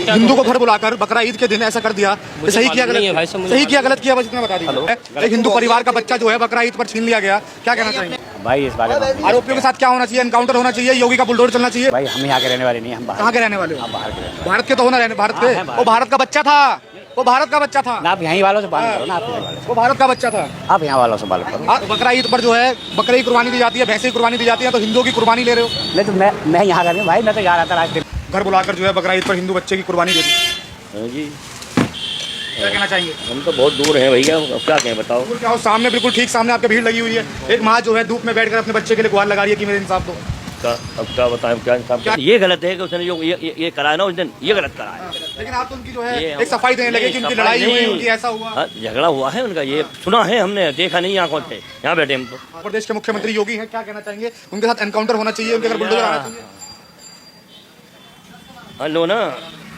हिंदू को घर बुलाकर बकरा ईद के दिन ऐसा कर दिया, सही किया गलत? सही किया गलत किया, बस इतना बता दीजिए। एक हिंदू परिवार का बच्चा जो है बकरा ईद पर छीन लिया गया, क्या कहना चाहिए भाई? इस बारे में आरोपियों के साथ क्या होना चाहिए? एनकाउंटर होना चाहिए, योगी का बुलडोजर चलना चाहिए? भाई हम यहाँ के रहने वाले नहीं, हम कहाँ के रहने वाले हो? बाहर के रहने भारत के तो होना, रहने भारत के। वो भारत का बच्चा था, वो भारत का बच्चा था। आप यहीं वालों से बात करो ना, आप यहाँ वालों से। वो भारत का बच्चा था, आप यहाँ वालों से बात करो। बकरा ईद पर जो है बकरे की कुर्बानी दी जाती है, भैंसे की कुर्बानी दी जाती है, तो हिंदुओं की कुर्बानी ले रहे हो? नहीं तो मैं यहाँ का नहीं भाई, मैं तो यहाँ रहता आज दिन। घर बुलाकर जो है बकरा ईद पर हिंदू बच्चे की कुर्बानी दे दी, जी क्या कहना चाहेंगे? हम तो बहुत दूर हैं भैया, अब क्या कहें बताओ। बिल्कुल क्या हो, सामने बिल्कुल ठीक सामने आपके भीड़ लगी हुई है। एक माँ जो है धूप में बैठकर अपने बच्चे के लिए गुहार लगा रही है कि मेरे इंसाफ दो। अब क्या बताएं, क्या इंसाफ? ये गलत है कि उसने जो ये कराया ना उस दिन, ये गलत कराया। लेकिन आप तो उनकी जो है एक सफाई देने लगे कि उनकी लड़ाई हुई, उनकी ऐसा हुआ, झगड़ा हुआ है उनका, ये सुना है हमने, देखा नहीं आंखों से, यहाँ बैठे हम तो। प्रदेश के मुख्यमंत्री योगी हैं, क्या कहना चाहेंगे? उनके साथ एनकाउंटर होना चाहिए, उनके घर बुलडोजर आना चाहिए? हेलो ना,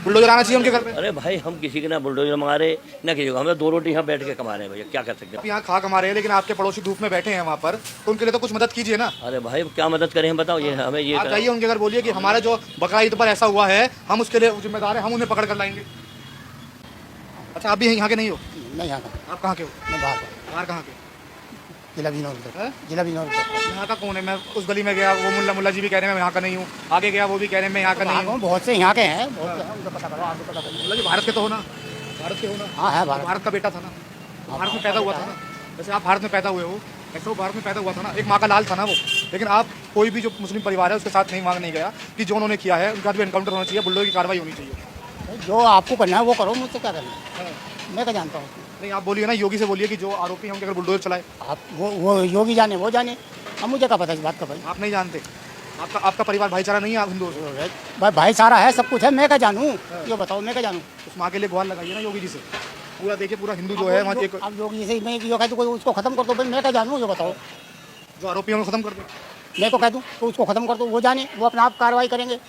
बुलडोजर आना चाहिए उनके घर पे? अरे भाई हम किसी के ना बुलडोजर मंगा रहे ना किसी को, हमें 2 रोटी यहाँ बैठ के कमा रहे हैं भैया, क्या कर सकते हैं? आप यहाँ खा कमा रहे हैं, लेकिन आपके पड़ोसी धूप में बैठे हैं वहाँ पर, तो उनके लिए तो कुछ मदद कीजिए ना। अरे भाई क्या मदद करें हम, बताओ। ये हमें ये आप जाइए उनके घर, बोलिए कि हमारे जो बकरा ईद पर ऐसा हुआ है, हम उसके लिए जिम्मेदार हैं, हम उन्हें पकड़ कर लाएंगे। अच्छा, आप भी यहाँ के नहीं हो? नहीं यहाँ का। आप कहाँ के हो? मैं बाहर का। बाहर कहाँ के? जिला बिनौल का। जिला बिनौल का। यहाँ का कौन है? मैं उस गली में गया, वो मुल्ला जी भी कह रहे हैं मैं यहाँ का नहीं हूँ, आगे गया वो भी कह रहे हैं मैं यहाँ का नहीं हूँ। बहुत से यहाँ के हैं, बहुत से हैं, उनको पता करो, आपको पता करो। मुल्ला जी भारत के तो हो ना? भारत के हो ना? हाँ है भारत का बेटा था ना, भारत में पैदा हुआ था ना, जैसे आप भारत में पैदा हुए हो ऐसे वो भारत में पैदा हुआ था ना, एक माँ का लाल था ना वो। लेकिन आप कोई भी जो मुस्लिम परिवार है उसके साथ नहीं मांग नहीं गया कि जो उन्होंने किया है उनका भी एनकाउंटर होना चाहिए, बुलडोजर की कार्रवाई होनी चाहिए। जो आपको करना है वो करो, मुझसे क्या करना है, मैं क्या जानता हूँ। नहीं, आप बोलिए ना, योगी से बोलिए कि जो आरोपी हैं उनके अगर बुलडोजर चलाए। आप वो योगी जाने, वो जाने, अब मुझे क्या पता इस बात का भाई। आप नहीं जानते, आपका परिवार भाईचारा नहीं है, आप हिंदू भाई भाईचारा है, सब कुछ है, मैं क्या जानूँ, ये बताओ मैं क्या जानूँ। उस माँ के लिए गुहार लगाइए ना योगी जी से, पूरा देखिए पूरा हिंदू जो है वहाँ एक। अब योगी से मैं यो कह दूँ उसको खत्म कर दो, भाई मैं क्या जानूँ, ये बताओ। जो आरोपी हैं उनको खत्म कर दो, मैं को कह दूँ तो उसको खत्म कर दो, वो जाने, वो अपना आप कार्रवाई करेंगे,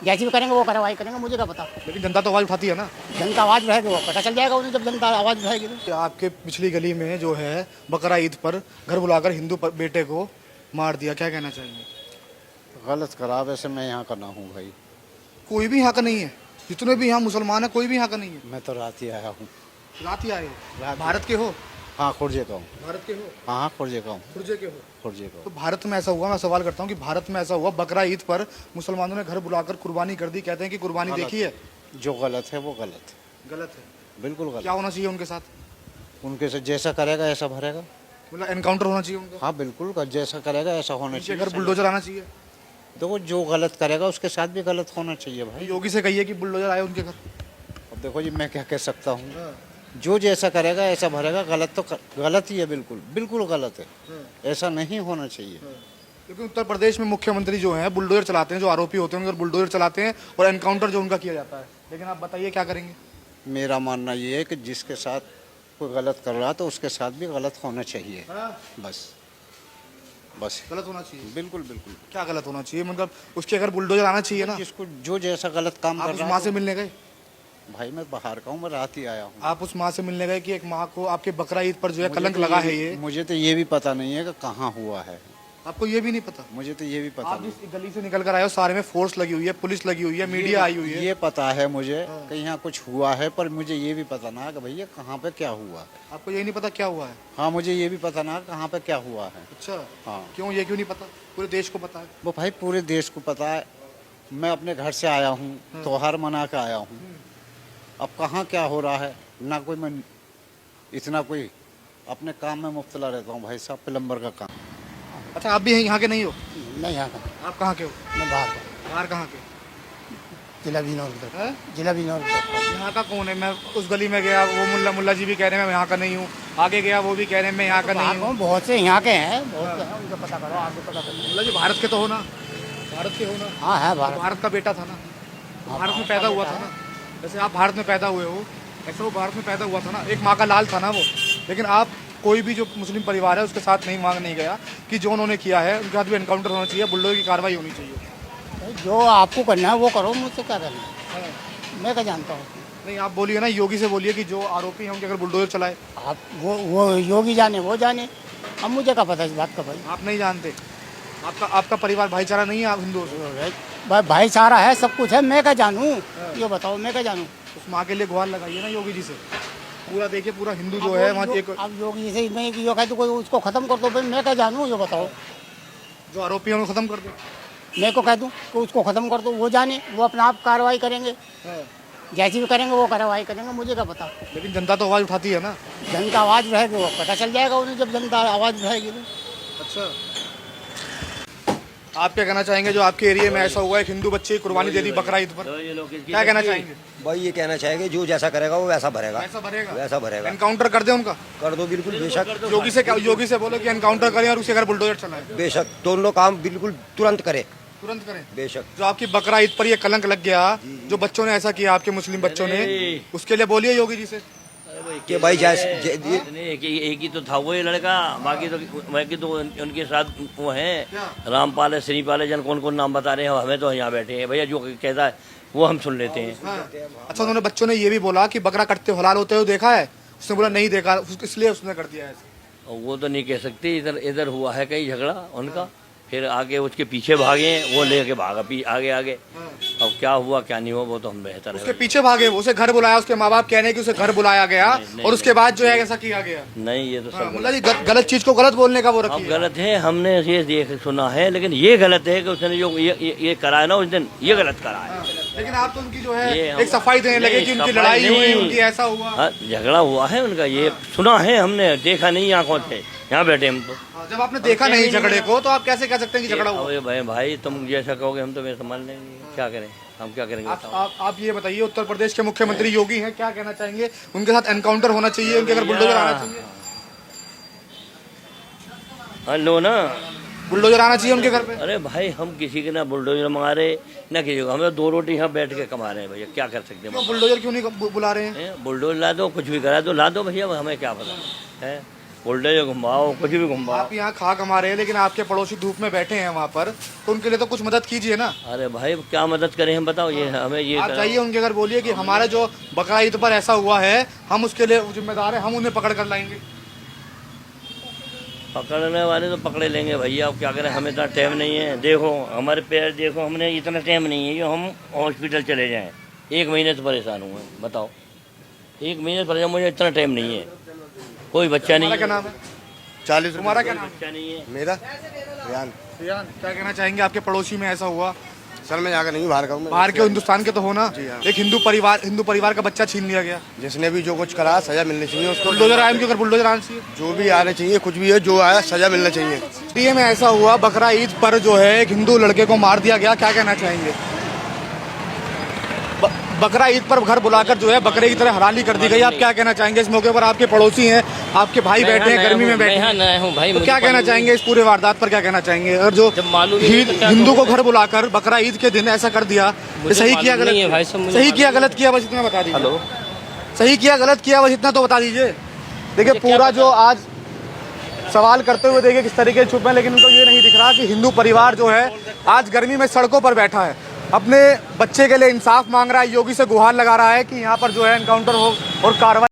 जैसी भी करेंगे वो कार्रवाई करेंगे, मुझे क्या पता। लेकिन जनता तो आवाज़ उठाती है ना। जनता आवाज़ उठाएगी, वो पता चल जाएगा उन्हें जब जनता आवाज़ उठाएगी। तो आपके पिछली गली में जो है बकरा ईद पर घर बुलाकर हिंदू बेटे को मार दिया, क्या कहना चाहिए? गलत करा, वैसे मैं यहाँ का ना हूँ भाई। कोई भी यहाँ का नहीं है, जितने भी यहाँ मुसलमान है कोई भी यहाँ का नहीं है। मैं तो रात ही आया हूँ। रात ही आए हो? भारत के हो? हाँ खुर्जे का हूँ। भारत के हो? हाँ खुर्जे का हूँ। खुर्जे के हो? खुर्जे का। तो भारत में ऐसा हुआ, मैं सवाल करता हूँ कि भारत में ऐसा हुआ बकरा ईद पर मुसलमानों ने घर बुलाकर कुर्बानी कर दी, कहते हैं कि कुर्बानी देखी है। जो गलत है वो गलत गलत है, बिल्कुल गलत। क्या होना चाहिए उनके साथ? उनके से जैसा करेगा ऐसा भरेगा। मतलब एनकाउंटर होना चाहिए उनका? हाँ बिल्कुल, जैसा करेगा ऐसा होना चाहिए। घर बुलडोजर आना चाहिए। देखो जो गलत करेगा उसके साथ भी गलत होना चाहिए भाई। योगी से कहिए कि बुलडोजर आए उनके घर। अब देखो जी, मैं क्या कह सकता हूँ, जो जैसा करेगा ऐसा भरेगा। गलत तो गलत ही है, बिल्कुल बिल्कुल गलत है, ऐसा नहीं होना चाहिए। क्योंकि उत्तर प्रदेश में मुख्यमंत्री जो हैं बुलडोजर चलाते हैं, जो आरोपी होते हैं उनके बुलडोजर चलाते हैं और एनकाउंटर जो उनका किया जाता है। लेकिन आप बताइए क्या करेंगे? मेरा मानना ये है कि जिसके साथ कोई गलत कर रहा तो उसके साथ भी गलत होना चाहिए। बस बस गलत होना चाहिए, बिल्कुल बिल्कुल। क्या गलत होना चाहिए? मतलब उसके अगर बुलडोजर आना चाहिए ना। जिसको जो जैसा गलत काम आप कर उस रहा माँ है से मिलने गए? भाई मैं बाहर का हूँ, मैं रात ही आया हूँ। आप उस माँ से मिलने गए कि एक माँ को आपके बकरा ईद पर जो है कलंक लगा है ये? मुझे तो ये भी पता नहीं है कि कहाँ हुआ है। आपको ये भी नहीं पता? मुझे तो ये भी पता आप नहीं। जिस गली से निकल कर आए हो सारे में फोर्स लगी हुई है, पुलिस लगी हुई है, मीडिया आई हुई है। ये पता है मुझे कि यहाँ कुछ हुआ है, पर मुझे ये भी पता ना कि भैया कहाँ पे क्या हुआ। आपको ये नहीं पता क्या हुआ है? हाँ मुझे ये भी पता ना कहाँ पे क्या हुआ है। अच्छा, हाँ। क्यों, ये क्यों नहीं पता? पूरे देश को पता है। वो भाई पूरे देश को पता है। मैं अपने घर से आया हूँ, त्योहार मना के आया हूँ। अब कहाँ क्या हो रहा है ना, कोई मैं इतना कोई अपने काम में मुब्तला रहता हूँ भाई साहब, प्लम्बर का काम। अच्छा, आप भी यहाँ के नहीं हो? नहीं यहाँ का। आप कहाँ के हो? मैं बाहर का। बाहर कहाँ के? जिला बिनौल का। हैं? जिला बिनौल का। यहाँ का कौन है? मैं उस गली में गया, वो मुल्ला जी भी कह रहे हैं मैं यहाँ का नहीं हूँ, आगे गया वो भी कह रहे हैं मैं यहाँ का नहीं हूँ। बहुत से यहाँ के हैं, बहुत से हैं, उनको पता करो, आपको पता करो। मुल्ला जी भारत के तो हो ना? भारत के हो ना? हाँ है भारत। भारत का बेटा था ना, भारत में पैदा हुआ था ना, जैसे आप भारत में पैदा हुए हो ऐसे वो भारत में पैदा हुआ था ना, एक माँ का लाल था ना वो। लेकिन आप कोई भी जो मुस्लिम परिवार है उसके साथ नहीं मांग नहीं गया कि जो उन्होंने किया है उनके साथ भी एनकाउंटर होना चाहिए, बुलडोजर की कार्रवाई होनी चाहिए। जो आपको करना है वो करो, मुझसे क्या करना है, मैं क्या जानता हूँ। नहीं, आप बोलिए ना, योगी से बोलिए कि जो आरोपी हैं उनके अगर बुलडोजर चलाए। आप वो योगी जाने, वो जाने, अब मुझे क्या पता इस बात का भाई। आप नहीं जानते, आपका परिवार भाईचारा नहीं है आप हिंदुओं से? भाईचारा है, सब कुछ है, मैं क्या जानूँ? ये बताओ, मैं क्या जानूँ? उस माँ के लिए गुहार लगाइए ना योगी जी से। पूरा देखिए, पूरा हिंदू जो है वहाँ एक अब योगी से मैं यो कह दूँ उसको खत्म कर दो, भाई मैं क्या जानूँ? ये बताओ, जो आरोपी है उनको खत्म कर दो। मैं को कह दूँ कि उसको खत्म कर दो, वो जाने, वो अपना आप कार्रवाई करेंगे, जैसी भी करेंगे वो कार्रवाई करेंगे, मुझे क्या पता। लेकिन जनता तो आवाज़ उठाती है ना। जनता आवाज़ उठाएगी, वो पता चल जाएगा उन्हें जब जनता आवाज़ उठाएगी तो। अच्छा, आप क्या कहना चाहेंगे जो आपके एरिया में ऐसा हुआ है, हिंदू बच्चे की कुर्बानी दे दी बकरा ईद पर, क्या कहना चाहेंगे? भाई ये कहना चाहेंगे जो जैसा करेगा वो वैसा भरेगा, ऐसा भरेगा, वैसा भरेगा। एनकाउंटर कर दे उनका, कर दो बिल्कुल, बेशक। योगी से बोलो कि एनकाउंटर करें और उसके घर बुलडोजर चलाएं। बेशक दोनों काम बिल्कुल तुरंत करे, तुरंत करें। बेशक। जो आपकी बकरा ईद पर ये कलंक लग गया, जो बच्चों ने ऐसा किया, आपके मुस्लिम बच्चों ने, उसके लिए बोलिए योगी जी से कि भाई जैसे एक ही तो था वो ये लड़का, बाकी तो उनके साथ वो हैं रामपाल है, श्रीपाल है, जन कौन कौन नाम बता रहे हैं, हमें तो यहाँ बैठे हैं भैया, जो कहता है वो हम सुन लेते हैं। अच्छा, उन्होंने बच्चों ने ये भी बोला कि बकरा कटते हलाल होते हुए देखा है, उसने बोला नहीं देखा, इसलिए उसने कर दिया ऐसा। वो तो नहीं कह सकते, इधर हुआ है कहीं झगड़ा उनका, फिर आगे उसके पीछे भागे, वो लेके भागा आगे आगे। अब क्या हुआ क्या नहीं हुआ वो तो हम बेहतर है। उसके पीछे भागे, उसे घर बुलाया, उसके माँ बाप कहने कि उसे घर बुलाया गया और उसके बाद जो है ऐसा किया गया। नहीं, ये तो सब मुल्ला जी गलत चीज को गलत बोलने का वो अब रखिए। गलत है, हमने ये देख सुना है, लेकिन ये गलत है कि उसने जो ये करा है ना उस दिन, ये गलत करा है। लेकिन आप तो उनकी जो है ये एक सफाई देने लगे कि उनकी लड़ाई हुई, उनकी ऐसा हुआ। हाँ, झगड़ा हुआ है उनका, ये सुना है हमने, देखा नहीं आंखों से, यहाँ बैठे हम तो। जब आपने देखा नहीं झगड़े को तो आप कैसे कह सकते हैं कि झगड़ा हुआ? अबे भाई तुम जैसा कहोगे हम तो मैं समझ लेंगे, क्या करें, हम क्या करेंगे बताओ। आप ये बताइए, उत्तर प्रदेश के मुख्यमंत्री योगी हैं, क्या कहना चाहेंगे? उनके साथ एनकाउंटर होना चाहिए, उनके घर बुलडोजर आना चाहिए? हेलो ना, बुलडोजर आना चाहिए उनके घर पे? अरे भाई हम किसी के ना बुलडोजर मंगा रहे ना किसी को, हमें 2 रोटी यहाँ बैठ के कमा रहे हैं भैया, क्या कर सकते हैं। बुलडोजर क्यों नहीं बुला रहे हैं? बुलडोजर ला दो, कुछ भी करा दो, ला दो भैया, हमें क्या पता है, बुलडोजर घुमाओ, कुछ भी घुमाओ। आप यहाँ खा कमा रहे हैं, लेकिन आपके पड़ोसी धूप में बैठे हैं वहाँ पर, तो उनके लिए तो कुछ मदद कीजिए ना। अरे भाई क्या मदद करें हम, बताओ, ये हमें ये आप जाइए उनके घर, बोलिए कि हमारे जो बकरा ईद पर ऐसा हुआ है, हम उसके लिए जिम्मेदार हैं, हम उन्हें पकड़ कर लाएंगे। पकड़ने वाले तो पकड़े लेंगे भैया, अब क्या करें, हमें इतना टाइम नहीं है। देखो हमारे पैर देखो, हमने इतना टाइम नहीं है कि हम हॉस्पिटल चले जाएं। 1 महीने से परेशान हुए, बताओ, 1 महीने से परेशान, मुझे इतना टाइम नहीं है। कोई बच्चा नहीं, क्या नाम है? 40। तुम्हारा क्या नाम है? बच्चा नहीं है मेरा रियान। रियान, क्या कहना चाहेंगे? आपके पड़ोसी में ऐसा हुआ, सर मैं यहाँ का नहीं, बाहर का हूँ। बाहर के हिंदुस्तान के तो हो ना। एक हिंदू परिवार का बच्चा छीन लिया गया। जिसने भी जो कुछ करा सजा मिलनी चाहिए उसको। बुलडोजर आए, उनके घर बुलडोजर आना चाहिए। जो भी आने चाहिए, कुछ भी है, जो आया सजा मिलना चाहिए। इंडिया में ऐसा हुआ, बकरा ईद पर जो है एक हिंदू लड़के को मार दिया गया, क्या कहना चाहेंगे? बकरा ईद पर घर बुलाकर जो है बकरे की तरह हलाली कर दी गई, आप क्या कहना चाहेंगे? इस मौके पर आपके पड़ोसी हैं, आपके भाई बैठे हैं, गर्मी में बैठे हैं, तो क्या कहना चाहेंगे इस पूरे वारदात पर? क्या कहना चाहेंगे? और जो हिंदू को घर बुलाकर बकरा ईद के दिन ऐसा कर दिया, सही किया गलत किया? सही किया गलत किया, बस इतना बता दीजिए। सही किया गलत किया, बस इतना तो बता दीजिए। देखिए पूरा जो आज सवाल करते हुए देखिए किस तरीके से चुप है, लेकिन उनको ये नहीं दिख रहा कि हिंदू परिवार जो है आज गर्मी में सड़कों पर बैठा है, अपने बच्चे के लिए इंसाफ मांग रहा है, योगी से गुहार लगा रहा है कि यहाँ पर जो है एनकाउंटर हो और कार्रवाई